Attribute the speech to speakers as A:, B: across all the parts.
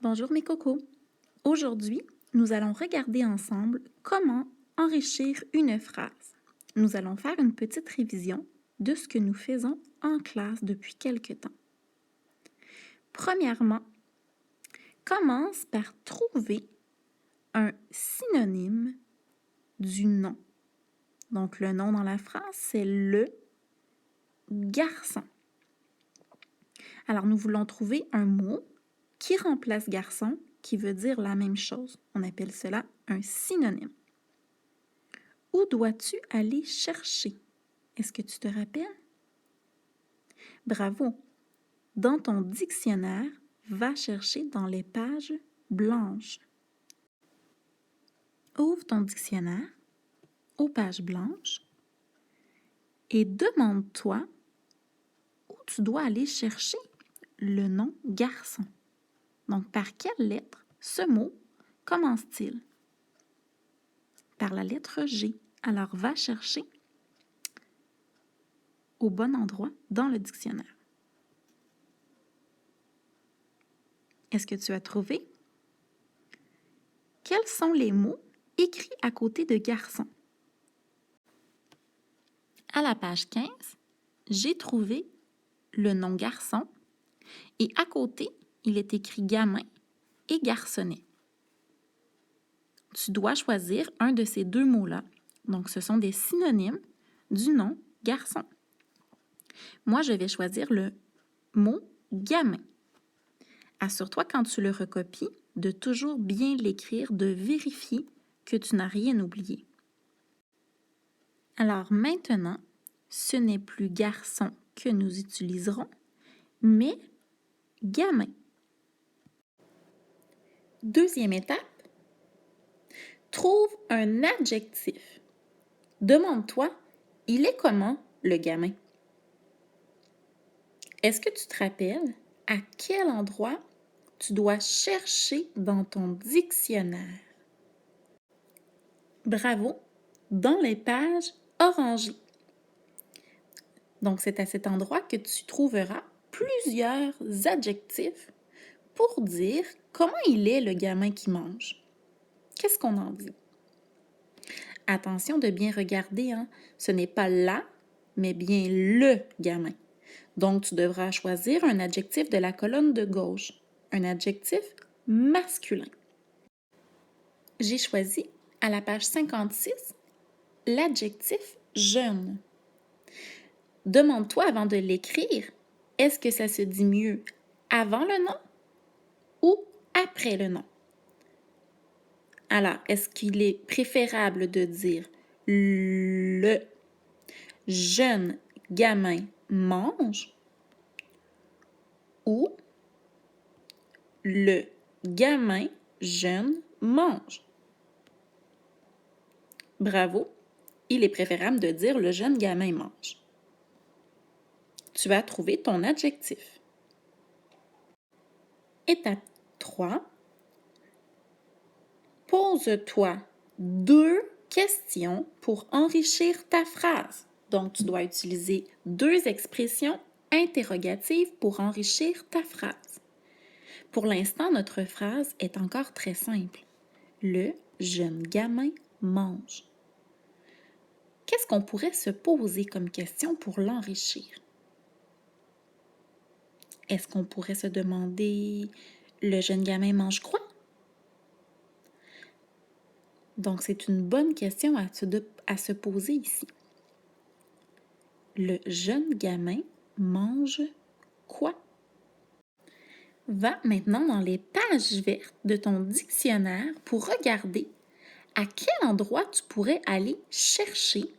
A: Bonjour mes cocos. Aujourd'hui, nous allons regarder ensemble comment enrichir une phrase. Nous allons faire une petite révision de ce que nous faisons en classe depuis quelque temps. Premièrement, commence par trouver un synonyme du nom. Donc le nom dans la phrase, c'est le garçon. Alors nous voulons trouver un mot qui remplace garçon, qui veut dire la même chose. On appelle cela un synonyme. Où dois-tu aller chercher? Est-ce que tu te rappelles? Bravo! Dans ton dictionnaire, va chercher dans les pages blanches. Ouvre ton dictionnaire aux pages blanches et demande-toi où tu dois aller chercher le nom garçon. Donc, par quelle lettre ce mot commence-t-il? Par la lettre G. Alors, va chercher au bon endroit dans le dictionnaire. Est-ce que tu as trouvé? Quels sont les mots écrits à côté de garçon? À la page 15, j'ai trouvé le nom garçon et à côté, il est écrit gamin et garçonnet. Tu dois choisir un de ces deux mots-là. Donc, ce sont des synonymes du nom garçon. Moi, je vais choisir le mot gamin. Assure-toi quand tu le recopies de toujours bien l'écrire, de vérifier que tu n'as rien oublié. Alors maintenant, ce n'est plus garçon que nous utiliserons, mais gamin. Deuxième étape, trouve un adjectif. Demande-toi, il est comment le gamin? Est-ce que tu te rappelles à quel endroit tu dois chercher dans ton dictionnaire? Bravo, dans les pages orangées. Donc, c'est à cet endroit que tu trouveras plusieurs adjectifs pour dire comment il est le gamin qui mange. Qu'est-ce qu'on en dit? Attention de bien regarder, hein? Ce n'est pas la, mais bien le gamin. Donc, tu devras choisir un adjectif de la colonne de gauche, un adjectif masculin. J'ai choisi, à la page 56, l'adjectif jeune. Demande-toi avant de l'écrire, est-ce que ça se dit mieux avant le nom ou après le nom? Alors, est-ce qu'il est préférable de dire le jeune gamin mange ou le gamin jeune mange? Bravo, il est préférable de dire le jeune gamin mange. Tu vas trouver ton adjectif. Étape 3. Pose-toi 2 questions pour enrichir ta phrase. Donc, tu dois utiliser 2 expressions interrogatives pour enrichir ta phrase. Pour l'instant, notre phrase est encore très simple. Le jeune gamin mange. Qu'est-ce qu'on pourrait se poser comme question pour l'enrichir? Est-ce qu'on pourrait se demander, le jeune gamin mange quoi? Donc, c'est une bonne question à se poser ici. Le jeune gamin mange quoi? Va maintenant dans les pages vertes de ton dictionnaire pour regarder à quel endroit tu pourrais aller chercher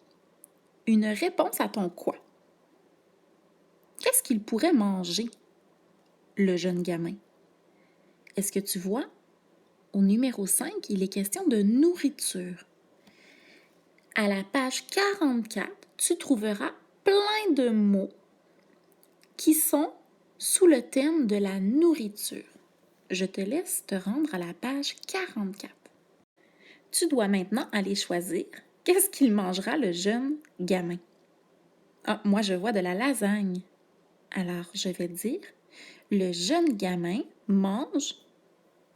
A: une réponse à ton quoi. Qu'est-ce qu'il pourrait manger, le jeune gamin? Est-ce que tu vois? Au numéro 5, il est question de nourriture. À la page 44, tu trouveras plein de mots qui sont sous le thème de la nourriture. Je te laisse te rendre à la page 44. Tu dois maintenant aller choisir qu'est-ce qu'il mangera le jeune gamin. Ah, moi je vois de la lasagne. Alors je vais dire, le jeune gamin mange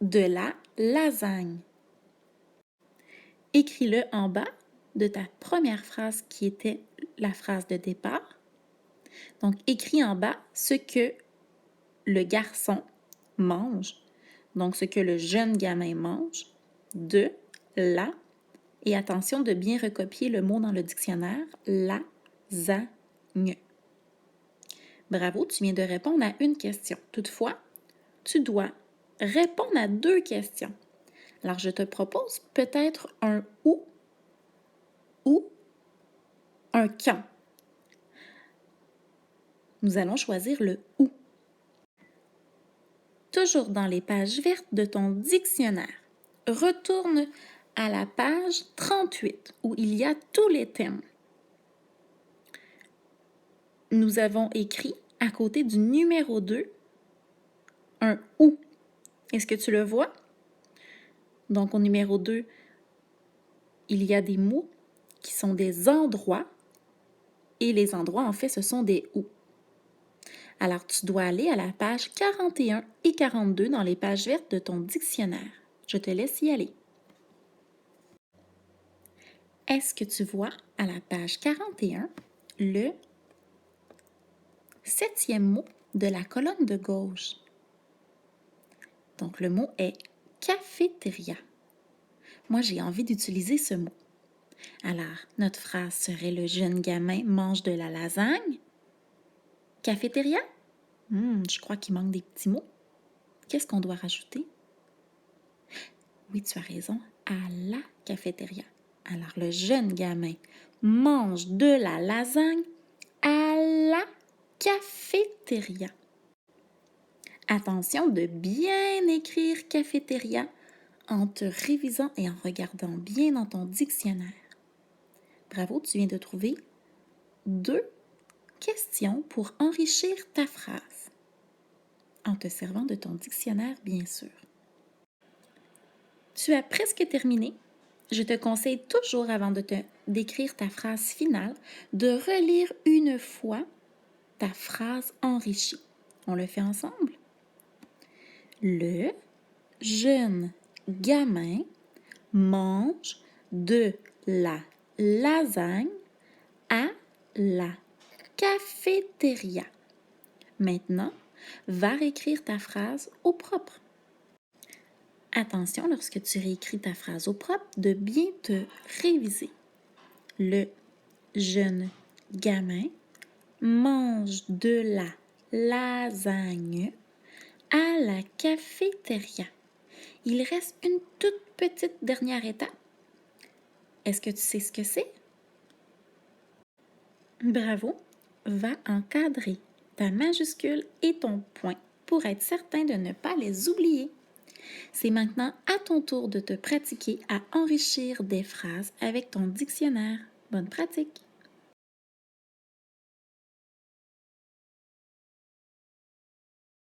A: de la lasagne. Écris-le en bas de ta première phrase qui était la phrase de départ. Donc, écris en bas ce que le garçon mange, donc ce que le jeune gamin mange, de la, et attention de bien recopier le mot dans le dictionnaire, lasagne. Bravo, tu viens de répondre à une question. Toutefois, tu dois répondre à 2 questions. Alors, je te propose peut-être un ou un quand. Nous allons choisir le ou. Toujours dans les pages vertes de ton dictionnaire, retourne à la page 38 où il y a tous les thèmes. Nous avons écrit à côté du numéro 2 un ou. Est-ce que tu le vois? Donc, au numéro 2, il y a des mots qui sont des endroits et les endroits, en fait, ce sont des ou. Alors, tu dois aller à la page 41 et 42 dans les pages vertes de ton dictionnaire. Je te laisse y aller. Est-ce que tu vois à la page 41 le 7e mot de la colonne de gauche? Donc, le mot est cafétéria. Moi, j'ai envie d'utiliser ce mot. Alors, notre phrase serait le jeune gamin mange de la lasagne. Cafétéria? Je crois qu'il manque des petits mots. Qu'est-ce qu'on doit rajouter? Oui, tu as raison, à la cafétéria. Alors, le jeune gamin mange de la lasagne à la cafétéria. Attention de bien écrire cafétéria en te révisant et en regardant bien dans ton dictionnaire. Bravo, tu viens de trouver 2 questions pour enrichir ta phrase, en te servant de ton dictionnaire, bien sûr. Tu as presque terminé. Je te conseille toujours, avant d'écrire ta phrase finale, de relire une fois ta phrase enrichie. On le fait ensemble? Le jeune gamin mange de la lasagne à la cafétéria. Maintenant, va réécrire ta phrase au propre. Attention, lorsque tu réécris ta phrase au propre, de bien te réviser. Le jeune gamin mange de la lasagne à la cafétéria. Il reste une toute petite dernière étape. Est-ce que tu sais ce que c'est? Bravo! Va encadrer ta majuscule et ton point pour être certain de ne pas les oublier. C'est maintenant à ton tour de te pratiquer à enrichir des phrases avec ton dictionnaire. Bonne pratique!